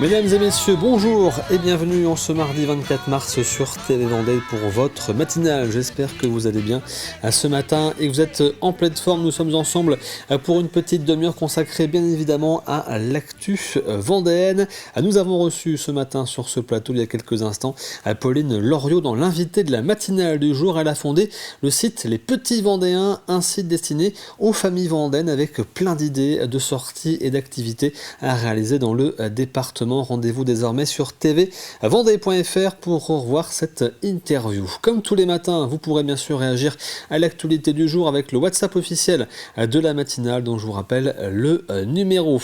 Mesdames et messieurs, bonjour et bienvenue en ce mardi 24 mars sur TV Vendée pour votre matinale. J'espère que vous allez bien ce matin et que vous êtes en pleine forme. Nous sommes ensemble pour une petite demi-heure consacrée bien évidemment à l'actu vendéenne. Nous avons reçu ce matin sur ce plateau il y a quelques instants Pauline Loriot dans l'invité de la matinale du jour. Elle a fondé le site Les Petits Vendéens, un site destiné aux familles vendéennes avec plein d'idées de sorties et d'activités à réaliser dans le département. Rendez-vous désormais sur tvvendée.fr pour revoir cette interview. Comme tous les matins, vous pourrez bien sûr réagir à l'actualité du jour avec le WhatsApp officiel de la matinale dont je vous rappelle le numéro.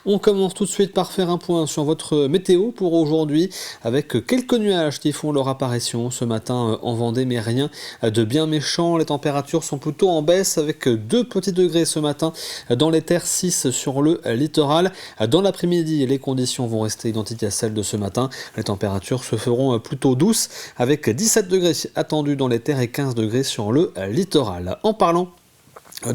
On commence tout de suite par faire un point sur votre météo pour aujourd'hui avec quelques nuages qui font leur apparition ce matin en Vendée, mais rien de bien méchant. Les températures sont plutôt en baisse avec 2 petits degrés ce matin dans les terres, 6 sur le littoral. Dans l'après-midi, les conditions vont rester identiques à celles de ce matin. Les températures se feront plutôt douces avec 17 degrés attendus dans les terres et 15 degrés sur le littoral. En parlant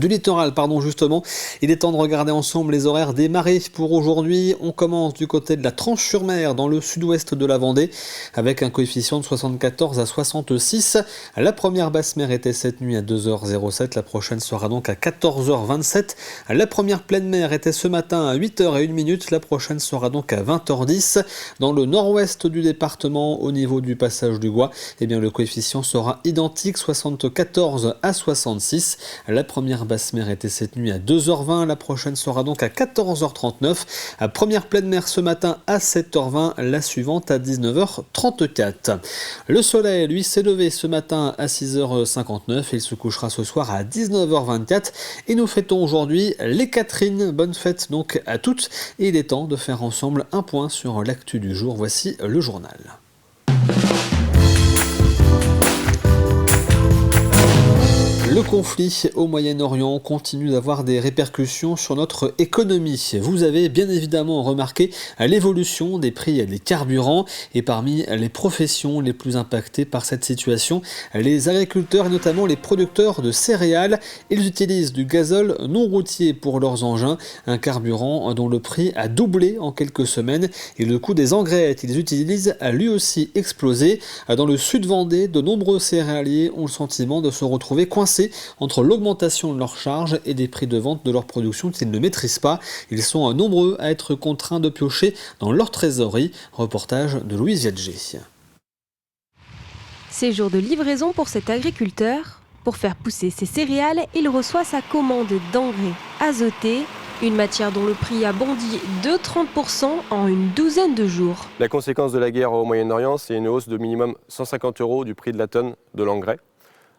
du littoral, justement, il est temps de regarder ensemble les horaires des marées pour aujourd'hui. On commence du côté de la Tranche-sur-Mer dans le sud-ouest de la Vendée avec un coefficient de 74 à 66. La première basse mer était cette nuit à 2h07, la prochaine sera donc à 14h27. La première pleine mer était ce matin à 8h01, la prochaine sera donc à 20h10. Dans le nord-ouest du département, au niveau du passage du Gois, le coefficient sera identique, 74 à 66. La première basse mer était cette nuit à 2h20, la prochaine sera donc à 14h39. Première pleine mer ce matin à 7h20, la suivante à 19h34. Le soleil, lui, s'est levé ce matin à 6h59 et il se couchera ce soir à 19h24. Et nous fêtons aujourd'hui les Catherines. Bonne fête donc à toutes. Et il est temps de faire ensemble un point sur l'actu du jour. Voici le journal. Le conflit au Moyen-Orient continue d'avoir des répercussions sur notre économie. Vous avez bien évidemment remarqué l'évolution des prix des carburants et parmi les professions les plus impactées par cette situation, les agriculteurs et notamment les producteurs de céréales. Ils utilisent du gazole non routier pour leurs engins, un carburant dont le prix a doublé en quelques semaines et le coût des engrais qu'ils utilisent a lui aussi explosé. Dans le sud Vendée, de nombreux céréaliers ont le sentiment de se retrouver coincés entre l'augmentation de leurs charges et des prix de vente de leur production qu'ils ne maîtrisent pas. Ils sont nombreux à être contraints de piocher dans leur trésorerie. Reportage de Louise Viadger. C'est jour de livraison pour cet agriculteur. Pour faire pousser ses céréales, il reçoit sa commande d'engrais azotés, une matière dont le prix a bondi de 30% en une douzaine de jours. La conséquence de la guerre au Moyen-Orient, c'est une hausse de minimum 150 € du prix de la tonne de l'engrais.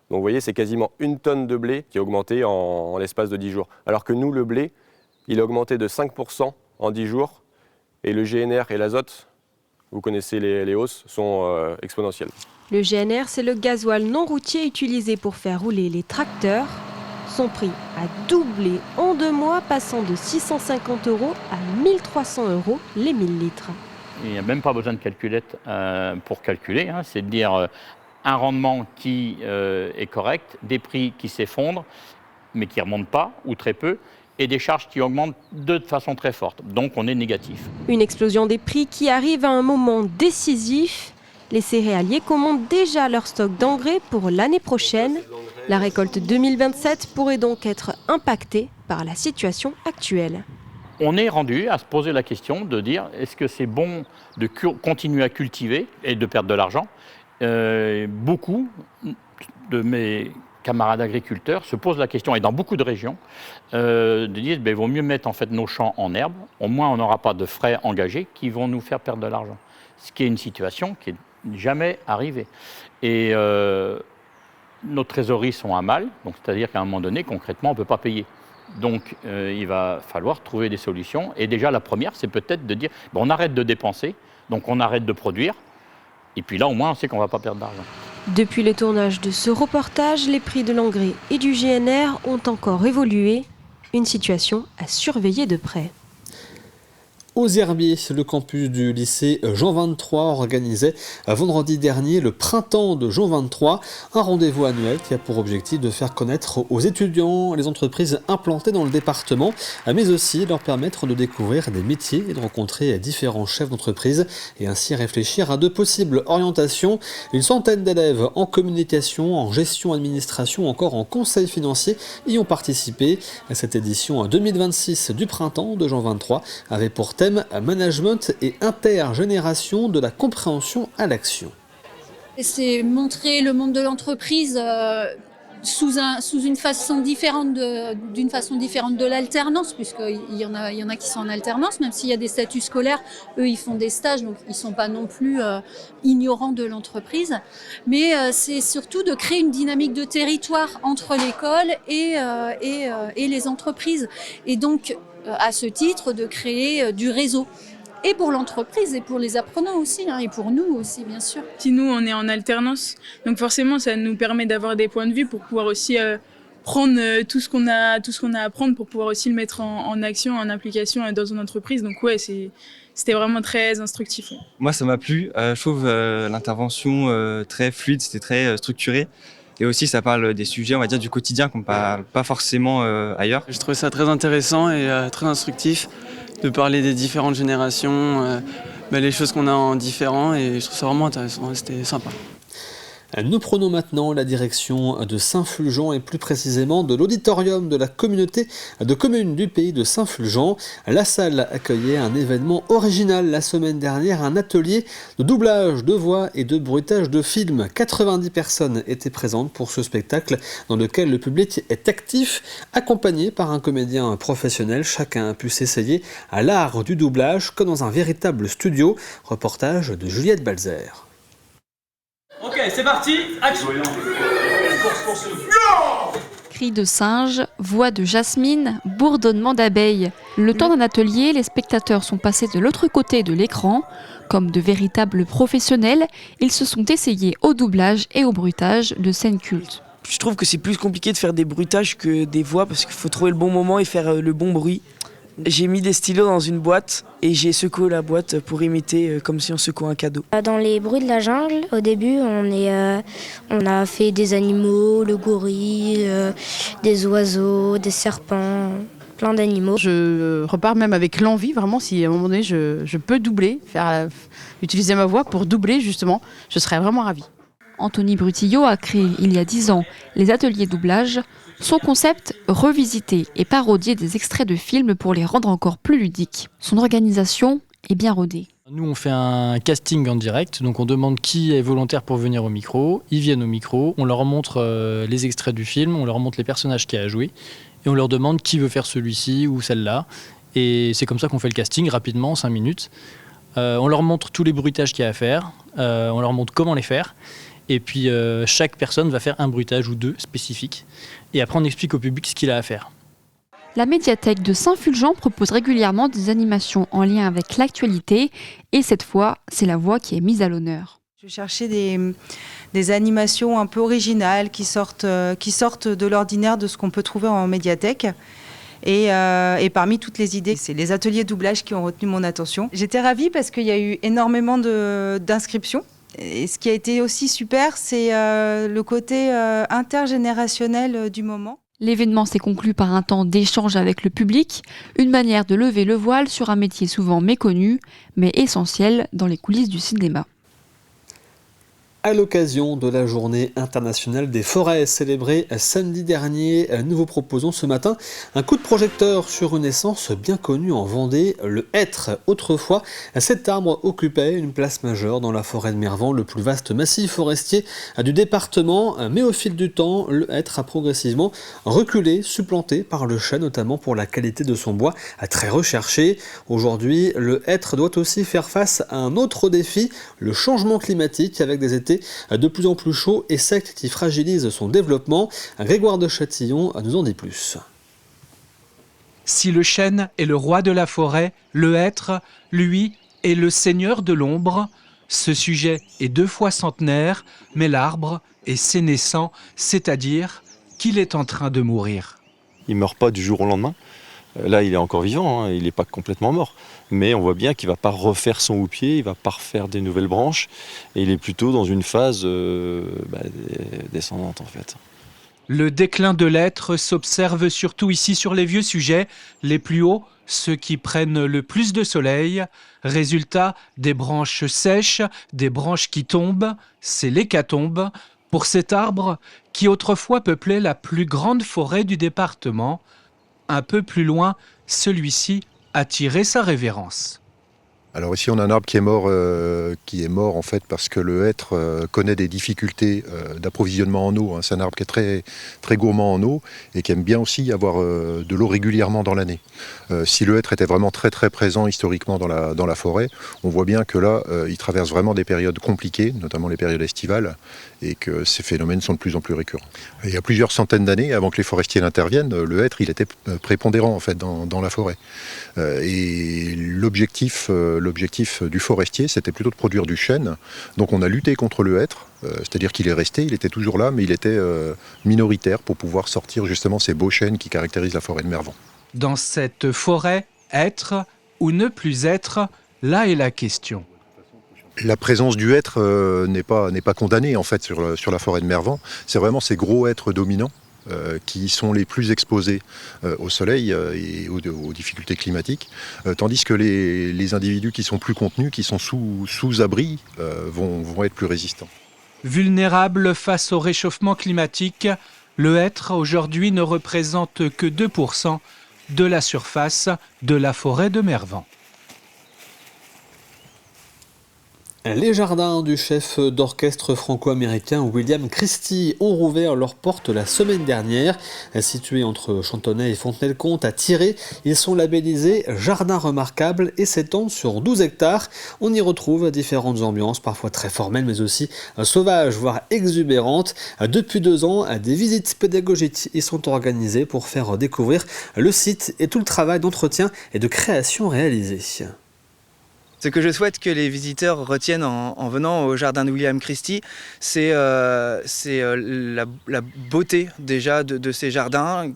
Donc vous voyez, c'est quasiment une tonne de blé qui a augmenté en l'espace de 10 jours. Alors que nous, le blé, il a augmenté de 5% en 10 jours. Et le GNR et l'azote, vous connaissez les hausses, sont exponentielles. Le GNR, c'est le gasoil non routier utilisé pour faire rouler les tracteurs. Son prix a doublé en 2 mois, passant de 650 € à 1300 € les 1000 litres. Il n'y a même pas besoin de calculette pour calculer, c'est de dire un rendement qui est correct, des prix qui s'effondrent, mais qui ne remontent pas, ou très peu, et des charges qui augmentent de façon très forte. Donc on est négatif. Une explosion des prix qui arrive à un moment décisif. Les céréaliers commandent déjà leur stock d'engrais pour l'année prochaine. La récolte 2027 pourrait donc être impactée par la situation actuelle. On est rendu à se poser la question de dire est-ce que c'est bon de continuer à cultiver et de perdre de l'argent ? Beaucoup de mes camarades agriculteurs se posent la question, et dans beaucoup de régions, de dire il vaut mieux mettre en fait nos champs en herbe, au moins on n'aura pas de frais engagés qui vont nous faire perdre de l'argent. Ce qui est une situation qui n'est jamais arrivée. Et nos trésoreries sont à mal, donc c'est-à-dire qu'à un moment donné, concrètement, on ne peut pas payer. Donc il va falloir trouver des solutions. Et déjà la première, c'est peut-être de dire on arrête de dépenser, donc on arrête de produire. Et puis là, au moins, on sait qu'on ne va pas perdre d'argent. Depuis le tournage de ce reportage, les prix de l'engrais et du GNR ont encore évolué. Une situation à surveiller de près. aux Herbiers. Le campus du lycée Jean 23 organisait vendredi dernier le printemps de Jean 23, un rendez-vous annuel qui a pour objectif de faire connaître aux étudiants les entreprises implantées dans le département, mais aussi leur permettre de découvrir des métiers et de rencontrer différents chefs d'entreprise et ainsi réfléchir à de possibles orientations. Une centaine d'élèves en communication, en gestion, administration, encore en conseil financier y ont participé. Cette édition 2026 du printemps de Jean 23 avait pour thème management et intergénération de la compréhension à l'action. C'est montrer le monde de l'entreprise sous une façon différente de l'alternance, puisqu'il y en a qui sont en alternance, même s'il y a des statuts scolaires, eux ils font des stages, donc ils ne sont pas non plus ignorants de l'entreprise. Mais c'est surtout de créer une dynamique de territoire entre l'école et les entreprises. Et donc, à ce titre, de créer du réseau. Et pour l'entreprise et pour les apprenants aussi, et pour nous aussi, bien sûr. Si nous, on est en alternance, donc forcément, ça nous permet d'avoir des points de vue pour pouvoir aussi prendre tout ce qu'on a à apprendre pour pouvoir aussi le mettre en action, en application dans une entreprise. Donc ouais, c'était vraiment très instructif. Moi, ça m'a plu. Je trouve l'intervention très fluide, c'était très structuré. Et aussi, ça parle des sujets, on va dire, du quotidien qu'on ne parle pas forcément ailleurs. Je trouvais ça très intéressant et très instructif de parler des différentes générations, les choses qu'on a en différent, et je trouve ça vraiment intéressant, c'était sympa. Nous prenons maintenant la direction de Saint-Fulgent et plus précisément de l'auditorium de la communauté de communes du pays de Saint-Fulgent. La salle accueillait un événement original la semaine dernière, un atelier de doublage de voix et de bruitage de films. 90 personnes étaient présentes pour ce spectacle dans lequel le public est actif, accompagné par un comédien professionnel. Chacun a pu s'essayer à l'art du doublage comme dans un véritable studio. Reportage de Juliette Balzer. Ok, c'est parti, action. Cris de singe, voix de jasmine, bourdonnement d'abeilles. Le temps d'un atelier, les spectateurs sont passés de l'autre côté de l'écran. Comme de véritables professionnels, ils se sont essayés au doublage et au bruitage de scènes cultes. Je trouve que c'est plus compliqué de faire des bruitages que des voix parce qu'il faut trouver le bon moment et faire le bon bruit. J'ai mis des stylos dans une boîte et j'ai secoué la boîte pour imiter comme si on secouait un cadeau. Dans les bruits de la jungle, au début, on a fait des animaux, le gorille, des oiseaux, des serpents, plein d'animaux. Je repars même avec l'envie, vraiment, si à un moment donné je peux doubler, utiliser ma voix pour doubler justement, je serais vraiment ravie. Anthony Brutillot a créé il y a 10 ans les ateliers doublage. Son concept, revisiter et parodier des extraits de films pour les rendre encore plus ludiques. Son organisation est bien rodée. Nous, on fait un casting en direct, donc on demande qui est volontaire pour venir au micro. Ils viennent au micro, on leur montre les extraits du film, on leur montre les personnages qu'il y a à jouer, et on leur demande qui veut faire celui-ci ou celle-là. Et c'est comme ça qu'on fait le casting rapidement, 5 minutes. On leur montre tous les bruitages qu'il y a à faire, on leur montre comment les faire. Et puis chaque personne va faire un bruitage ou deux spécifiques. Et après on explique au public ce qu'il a à faire. La médiathèque de Saint-Fulgent propose régulièrement des animations en lien avec l'actualité. Et cette fois, c'est la voix qui est mise à l'honneur. Je cherchais des animations un peu originales qui sortent de l'ordinaire de ce qu'on peut trouver en médiathèque. Et parmi toutes les idées, c'est les ateliers doublage qui ont retenu mon attention. J'étais ravie parce qu'il y a eu énormément d'inscriptions. Et ce qui a été aussi super, c'est le côté intergénérationnel du moment. L'événement s'est conclu par un temps d'échange avec le public, une manière de lever le voile sur un métier souvent méconnu, mais essentiel dans les coulisses du cinéma. À l'occasion de la journée internationale des forêts célébrée samedi dernier, nous vous proposons ce matin un coup de projecteur sur une essence bien connue en Vendée, le hêtre. Autrefois, cet arbre occupait une place majeure dans la forêt de Mervan, le plus vaste massif forestier du département. Mais au fil du temps, le hêtre a progressivement reculé, supplanté par le chêne, notamment pour la qualité de son bois très recherché. Aujourd'hui, le hêtre doit aussi faire face à un autre défi, le changement climatique, avec des étés de plus en plus chaud et sec qui fragilise son développement. Grégoire de Châtillon nous en dit plus. Si le chêne est le roi de la forêt, le hêtre, lui, est le seigneur de l'ombre. Ce sujet est 2 fois centenaire, mais l'arbre est sénescent, c'est-à-dire qu'il est en train de mourir. Il ne meurt pas du jour au lendemain. Là, il est encore vivant, hein, il n'est pas complètement mort. Mais on voit bien qu'il ne va pas refaire son houppier, il ne va pas refaire des nouvelles branches. Et il est plutôt dans une phase descendante, en fait. Le déclin de l'être s'observe surtout ici sur les vieux sujets, les plus hauts, ceux qui prennent le plus de soleil. Résultat, des branches sèches, des branches qui tombent, c'est l'hécatombe pour cet arbre qui autrefois peuplait la plus grande forêt du département. Un peu plus loin, celui-ci a tiré sa révérence. Alors ici on a un arbre qui est mort en fait parce que le hêtre connaît des difficultés d'approvisionnement en eau. C'est un arbre qui est très, très gourmand en eau et qui aime bien aussi avoir de l'eau régulièrement dans l'année. Si le hêtre était vraiment très très présent historiquement dans la forêt, on voit bien que là il traverse vraiment des périodes compliquées, notamment les périodes estivales, et que ces phénomènes sont de plus en plus récurrents. Et il y a plusieurs centaines d'années, avant que les forestiers n'interviennent, le hêtre il était prépondérant en fait dans la forêt. Et l'objectif du forestier, c'était plutôt de produire du chêne. Donc on a lutté contre le hêtre, c'est-à-dire qu'il est resté, il était toujours là, mais il était minoritaire pour pouvoir sortir justement ces beaux chênes qui caractérisent la forêt de Mervan. Dans cette forêt, être ou ne plus être, là est la question. La présence du hêtre n'est pas condamnée en fait sur la forêt de Mervan. C'est vraiment ces gros hêtres dominants qui sont les plus exposés au soleil et aux difficultés climatiques, tandis que les individus qui sont plus contenus, qui sont sous abri, vont être plus résistants. Vulnérable face au réchauffement climatique, le hêtre aujourd'hui ne représente que 2% de la surface de la forêt de Mervan. Les jardins du chef d'orchestre franco-américain William Christie ont rouvert leurs portes la semaine dernière. Situés entre Chantonnay et Fontenay-le-Comte à Tiré, ils sont labellisés Jardins remarquables et s'étendent sur 12 hectares. On y retrouve différentes ambiances, parfois très formelles mais aussi sauvages, voire exubérantes. Depuis 2 ans, des visites pédagogiques y sont organisées pour faire découvrir le site et tout le travail d'entretien et de création réalisé. Ce que je souhaite que les visiteurs retiennent en venant au jardin de William Christie, c'est la beauté déjà de ces jardins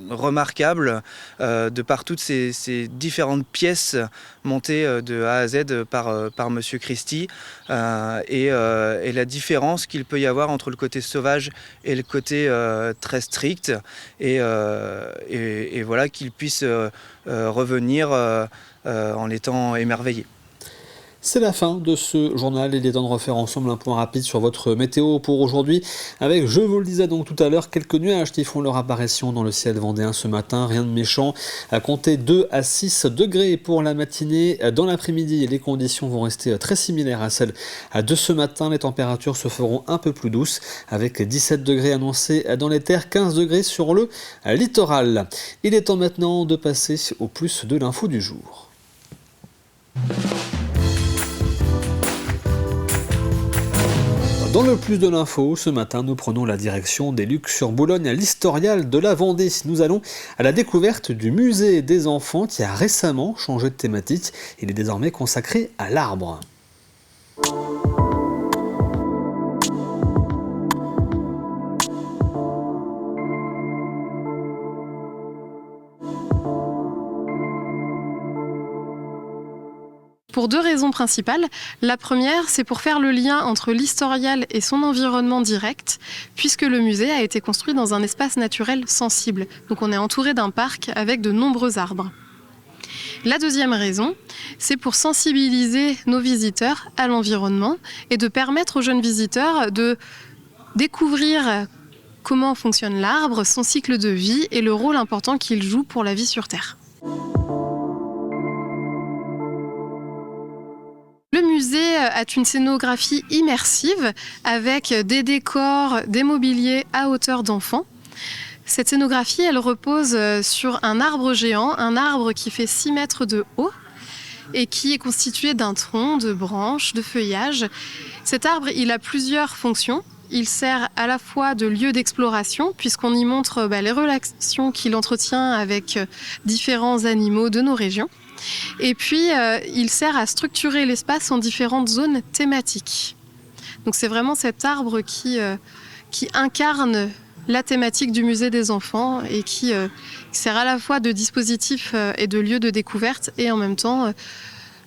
remarquables, de par toutes ces différentes pièces montées de A à Z par Monsieur Christie, et la différence qu'il peut y avoir entre le côté sauvage et le côté très strict, et voilà, qu'ils puissent revenir en étant émerveillés. C'est la fin de ce journal. Il est temps de refaire ensemble un point rapide sur votre météo pour aujourd'hui. Avec, je vous le disais donc tout à l'heure, quelques nuages qui font leur apparition dans le ciel vendéen ce matin. Rien de méchant. À compter 2 à 6 degrés pour la matinée. Dans l'après-midi, les conditions vont rester très similaires à celles de ce matin. Les températures se feront un peu plus douces avec 17 degrés annoncés dans les terres, 15 degrés sur le littoral. Il est temps maintenant de passer au plus de l'info du jour. Dans le plus de l'info, ce matin, nous prenons la direction des Lucs-sur-Boulogne à l'Historial de la Vendée. Nous allons à la découverte du musée des enfants qui a récemment changé de thématique. Il est désormais consacré à l'arbre. Pour 2 raisons principales. La première, c'est pour faire le lien entre l'Historial et son environnement direct, puisque le musée a été construit dans un espace naturel sensible. Donc on est entouré d'un parc avec de nombreux arbres. La deuxième raison, c'est pour sensibiliser nos visiteurs à l'environnement et de permettre aux jeunes visiteurs de découvrir comment fonctionne l'arbre, son cycle de vie et le rôle important qu'il joue pour la vie sur Terre. Le musée a une scénographie immersive avec des décors, des mobiliers à hauteur d'enfant. Cette scénographie, elle repose sur un arbre géant, un arbre qui fait 6 mètres de haut et qui est constitué d'un tronc, de branches, de feuillages. Cet arbre, il a plusieurs fonctions. Il sert à la fois de lieu d'exploration, puisqu'on y montre les relations qu'il entretient avec différents animaux de nos régions. Et puis, il sert à structurer l'espace en différentes zones thématiques. Donc c'est vraiment cet arbre qui incarne la thématique du musée des enfants et qui sert à la fois de dispositif et de lieu de découverte et en même temps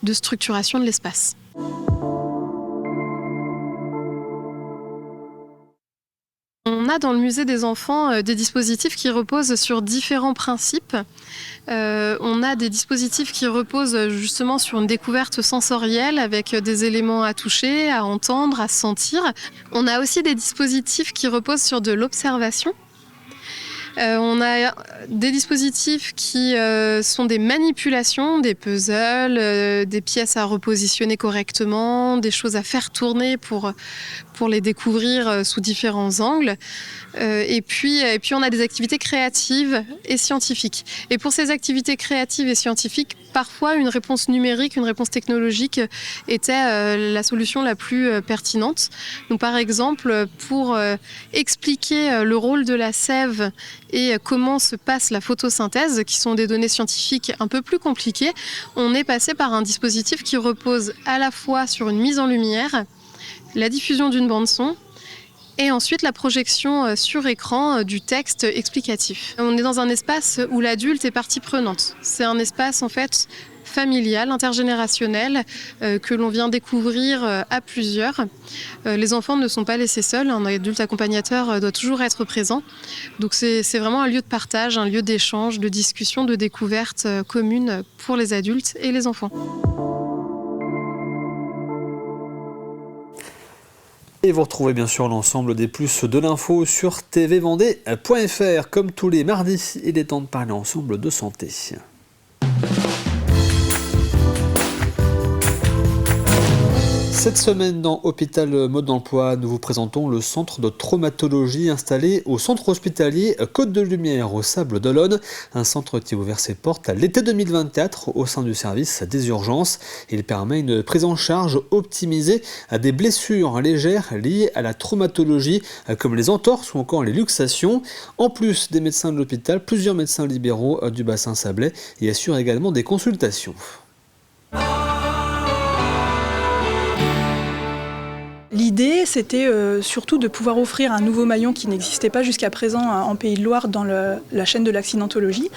de structuration de l'espace. On a dans le musée des enfants des dispositifs qui reposent sur différents principes. On a des dispositifs qui reposent justement sur une découverte sensorielle avec des éléments à toucher, à entendre, à sentir. On a aussi des dispositifs qui reposent sur de l'observation. On a des dispositifs qui sont des manipulations, des puzzles, des pièces à repositionner correctement, des choses à faire tourner pour les découvrir sous différents angles. Et puis on a des activités créatives et scientifiques. Et pour ces activités créatives et scientifiques, parfois une réponse numérique, une réponse technologique était la solution la plus pertinente. Donc par exemple, pour expliquer le rôle de la sève et comment se passe la photosynthèse, qui sont des données scientifiques un peu plus compliquées, on est passé par un dispositif qui repose à la fois sur une mise en lumière, la diffusion d'une bande-son et ensuite la projection sur écran du texte explicatif. On est dans un espace où l'adulte est partie prenante. C'est un espace en fait familial, intergénérationnel, que l'on vient découvrir à plusieurs. Les enfants ne sont pas laissés seuls, un adulte accompagnateur doit toujours être présent. Donc c'est vraiment un lieu de partage, un lieu d'échange, de discussion, de découverte commune pour les adultes et les enfants. Et vous retrouvez bien sûr l'ensemble des plus de l'info sur tvvendée.fr. Comme tous les mardis, il est temps de parler ensemble de santé. Cette semaine dans Hôpital Mode d'Emploi, nous vous présentons le centre de traumatologie installé au centre hospitalier Côte de Lumière au Sable d'Olonne. Un centre qui a ouvert ses portes à l'été 2024 au sein du service des urgences. Il permet une prise en charge optimisée à des blessures légères liées à la traumatologie comme les entorses ou encore les luxations. En plus des médecins de l'hôpital, plusieurs médecins libéraux du bassin sablais y assurent également des consultations. L'idée, c'était surtout de pouvoir offrir un nouveau maillon qui n'existait pas jusqu'à présent en Pays de Loire dans la chaîne de l'accidentologie,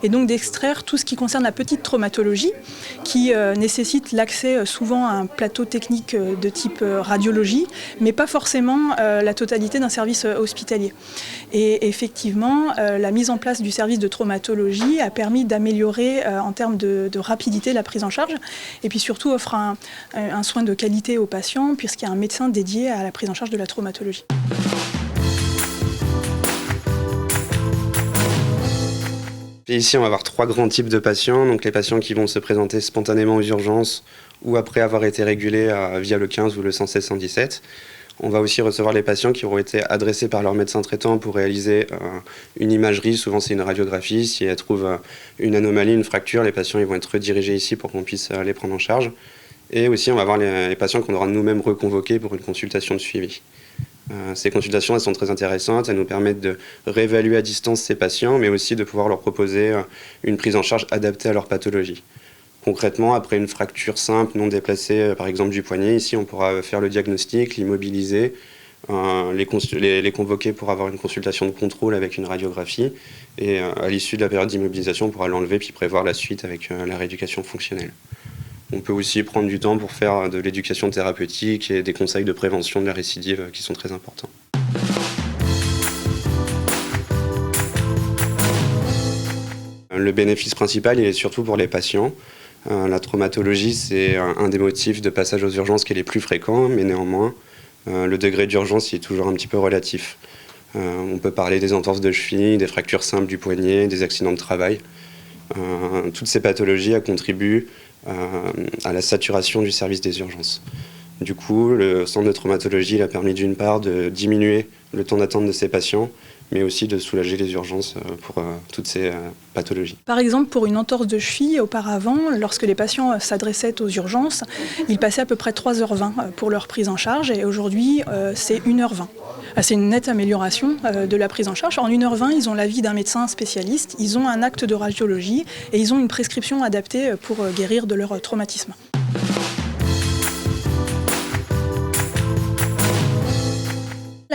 et donc d'extraire tout ce qui concerne la petite traumatologie, qui nécessite l'accès souvent à un plateau technique de type radiologie, mais pas forcément la totalité d'un service hospitalier. Et effectivement, la mise en place du service de traumatologie a permis d'améliorer en termes de rapidité la prise en charge, et puis surtout offre un soin de qualité aux patients, puisqu'il y a un médecin dédié à la prise en charge de la traumatologie. Et ici, on va avoir 3 grands types de patients. Donc les patients qui vont se présenter spontanément aux urgences ou après avoir été régulés via le 15 ou le 116-117. On va aussi recevoir les patients qui auront été adressés par leur médecin traitant pour réaliser une imagerie. Souvent, c'est une radiographie. Si elles trouvent une anomalie, une fracture, les patients ils vont être redirigés ici pour qu'on puisse les prendre en charge. Et aussi, on va avoir les patients qu'on aura nous-mêmes reconvoqués pour une consultation de suivi. Ces consultations, elles sont très intéressantes. Elles nous permettent de réévaluer à distance ces patients, mais aussi de pouvoir leur proposer une prise en charge adaptée à leur pathologie. Concrètement, après une fracture simple, non déplacée, par exemple du poignet, ici, on pourra faire le diagnostic, l'immobiliser, les convoquer pour avoir une consultation de contrôle avec une radiographie. Et à l'issue de la période d'immobilisation, on pourra l'enlever puis prévoir la suite avec la rééducation fonctionnelle. On peut aussi prendre du temps pour faire de l'éducation thérapeutique et des conseils de prévention de la récidive qui sont très importants. Le bénéfice principal, il est surtout pour les patients. La traumatologie, c'est un des motifs de passage aux urgences qui est les plus fréquents, mais néanmoins, le degré d'urgence est toujours un petit peu relatif. On peut parler des entorses de cheville, des fractures simples du poignet, des accidents de travail. Toutes ces pathologies contribuent à la saturation du service des urgences. Du coup, le centre de traumatologie a permis d'une part de diminuer le temps d'attente de ces patients, mais aussi de soulager les urgences pour toutes ces pathologies. Par exemple, pour une entorse de cheville, auparavant, lorsque les patients s'adressaient aux urgences, ils passaient à peu près 3h20 pour leur prise en charge, et aujourd'hui, c'est 1h20. C'est une nette amélioration de la prise en charge. En 1h20, ils ont l'avis d'un médecin spécialiste, ils ont un acte de radiologie et ils ont une prescription adaptée pour guérir de leur traumatisme.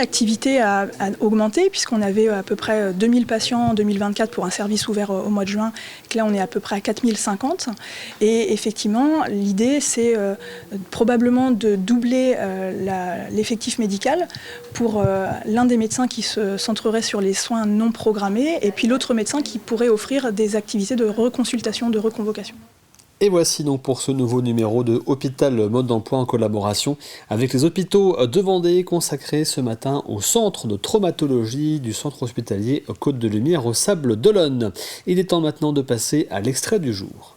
L'activité a augmenté puisqu'on avait à peu près 2000 patients en 2024 pour un service ouvert au mois de juin. Et là, on est à peu près à 4050. Et effectivement, l'idée, c'est probablement de doubler l'effectif médical pour l'un des médecins qui se centrerait sur les soins non programmés et puis l'autre médecin qui pourrait offrir des activités de reconsultation, de reconvocation. Et voici donc pour ce nouveau numéro de Hôpital Mode d'Emploi en collaboration avec les hôpitaux de Vendée, consacré ce matin au centre de traumatologie du centre hospitalier Côte de Lumière au Sable d'Olonne. Il est temps maintenant de passer à l'extrait du jour.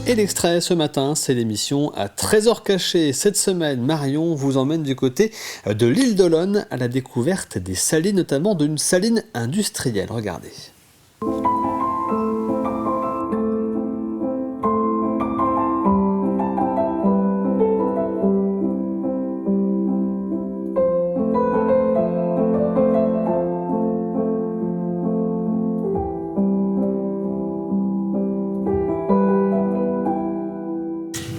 Et l'extrait ce matin, c'est l'émission à Trésor caché. Cette semaine, Marion vous emmène du côté de l'île d'Olonne à la découverte des salines, notamment d'une saline industrielle. Regardez.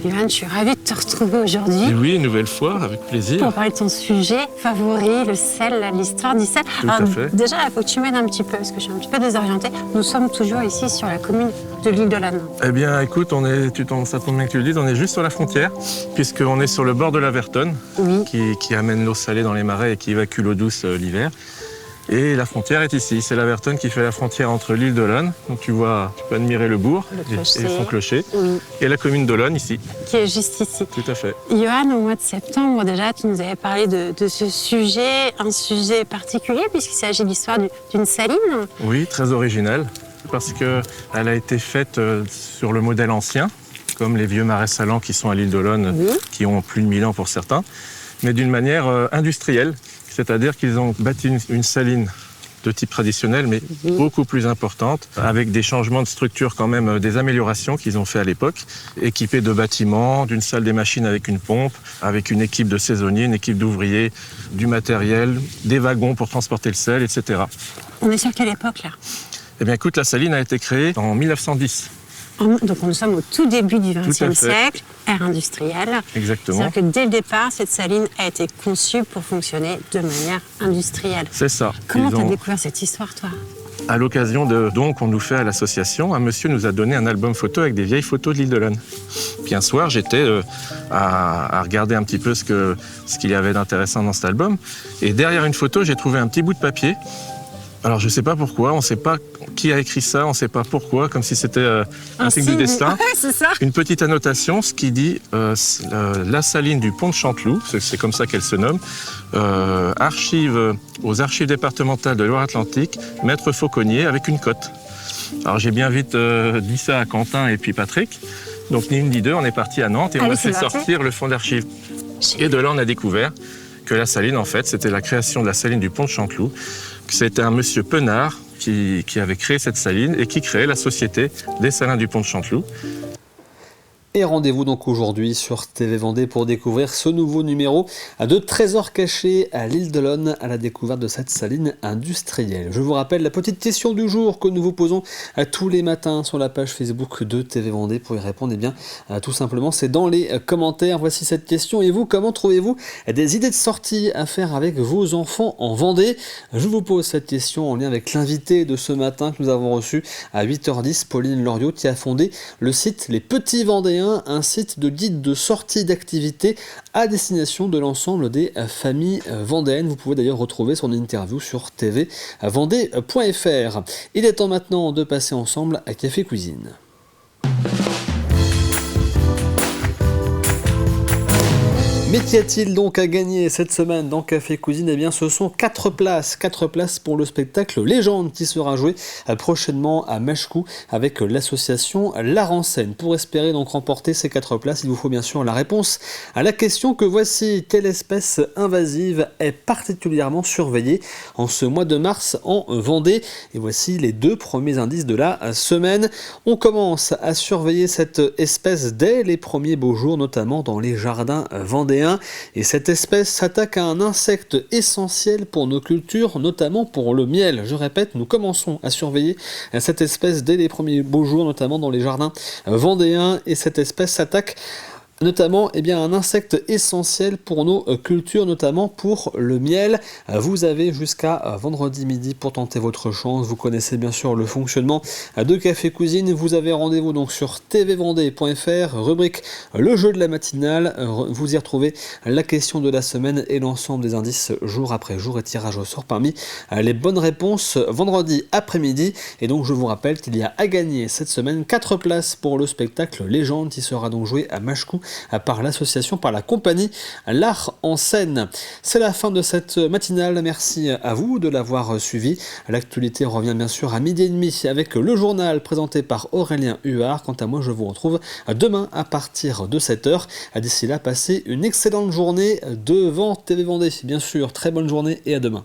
Johan, je suis ravie de te retrouver aujourd'hui. Et oui, une nouvelle fois, avec plaisir. Pour parler de ton sujet favori, le sel, l'histoire du sel. Tout à fait. Déjà, il faut que tu m'aides un petit peu, parce que je suis un petit peu désorientée. Nous sommes toujours ici sur la commune de l'île d'Olonne. Eh bien, écoute, ça tombe bien que tu le dises, on est juste sur la frontière, puisqu'on est sur le bord de la Vertonne, oui, qui amène l'eau salée dans les marais et qui évacue l'eau douce l'hiver. Et la frontière est ici, c'est la Vertonne qui fait la frontière entre l'île d'Olonne, donc tu peux admirer le bourg et son clocher, oui, et la commune d'Olonne ici. Qui est juste ici. Tout à fait. Johan, au mois de septembre déjà, tu nous avais parlé de ce sujet, un sujet particulier puisqu'il s'agit de l'histoire d'une saline. Oui, très originale, parce qu'elle a été faite sur le modèle ancien, comme les vieux marais salants qui sont à l'île d'Olonne, oui, qui ont plus de 1000 ans pour certains, mais d'une manière industrielle. C'est-à-dire qu'ils ont bâti une saline de type traditionnel, mais beaucoup plus importante, avec des changements de structure quand même, des améliorations qu'ils ont fait à l'époque, équipés de bâtiments, d'une salle des machines avec une pompe, avec une équipe de saisonniers, une équipe d'ouvriers, du matériel, des wagons pour transporter le sel, etc. On est sur quelle époque là? Eh bien écoute, la saline a été créée en 1910. Donc nous sommes au tout début du XXe siècle, ère industrielle. Exactement. C'est-à-dire que dès le départ, cette saline a été conçue pour fonctionner de manière industrielle. C'est ça. Comment tu as découvert cette histoire, toi? À l'occasion de dons qu'on nous fait à l'association, un monsieur nous a donné un album photo avec des vieilles photos de l'île d'Olonne. Puis un soir, j'étais à regarder un petit peu ce qu'il y avait d'intéressant dans cet album. Et derrière une photo, j'ai trouvé un petit bout de papier. Alors je ne sais pas pourquoi, on ne sait pas qui a écrit ça, on ne sait pas pourquoi, comme si c'était un signe du destin. C'est ça. Une petite annotation, ce qui dit la saline du pont de Chanteloup, c'est comme ça qu'elle se nomme, aux archives départementales de Loire-Atlantique, maître Fauconnier avec une cote. Alors j'ai bien vite dit ça à Quentin et puis Patrick, donc ni une ni deux, on est parti à Nantes et on a fait sortir le fonds d'archives. Et de là on a découvert que la saline, en fait, c'était la création de la saline du pont de Chanteloup. C'était un monsieur Penard qui avait créé cette saline et qui créait la société des salins du pont de Chanteloup. Et rendez-vous donc aujourd'hui sur TV Vendée pour découvrir ce nouveau numéro de Trésor caché à l'île d'Olonne à la découverte de cette saline industrielle. Je vous rappelle la petite question du jour que nous vous posons tous les matins sur la page Facebook de TV Vendée. Pour y répondre, eh bien, tout simplement, c'est dans les commentaires. Voici cette question. Et vous, comment trouvez-vous des idées de sortie à faire avec vos enfants en Vendée? Je vous pose cette question en lien avec l'invité de ce matin que nous avons reçu à 8h10, Pauline Loriot, qui a fondé le site Les Petits Vendéens, un site de guide de sortie d'activités à destination de l'ensemble des familles vendéennes. Vous pouvez d'ailleurs retrouver son interview sur tvvendée.fr. Il est temps maintenant de passer ensemble à Café Cuisine. Mais qu'y a-t-il donc à gagner cette semaine dans Café Cuisine? Eh bien, ce sont 4 places pour le spectacle Légende qui sera joué prochainement à Machecou avec l'association La Renseigne. Pour espérer donc remporter ces 4 places, il vous faut bien sûr la réponse à la question que voici. Quelle espèce invasive est particulièrement surveillée en ce mois de mars en Vendée? Et voici les 2 premiers indices de la semaine. On commence à surveiller cette espèce dès les premiers beaux jours, notamment dans les jardins vendéens. Et cette espèce s'attaque à un insecte essentiel pour nos cultures, notamment pour le miel. Je répète, nous commençons à surveiller cette espèce dès les premiers beaux jours, notamment dans les jardins vendéens. Et cette espèce s'attaque notamment un insecte essentiel pour nos cultures, notamment pour le miel. Vous avez jusqu'à vendredi midi pour tenter votre chance. Vous connaissez bien sûr le fonctionnement de Café Cuisine. Vous avez rendez-vous donc sur tvvendée.fr, rubrique le jeu de la matinale. Vous y retrouvez la question de la semaine et l'ensemble des indices jour après jour et tirage au sort parmi les bonnes réponses vendredi après-midi. Et donc je vous rappelle qu'il y a à gagner cette semaine 4 places pour le spectacle Légende qui sera donc joué à Machecou par l'association, par la compagnie L'Art en Scène. C'est la fin de cette matinale. Merci à vous de l'avoir suivi. L'actualité revient bien sûr à 12h30 avec le journal présenté par Aurélien Huard. Quant à moi, je vous retrouve demain à partir de 7h. D'ici là, passez une excellente journée devant TV Vendée. Bien sûr, très bonne journée et à demain.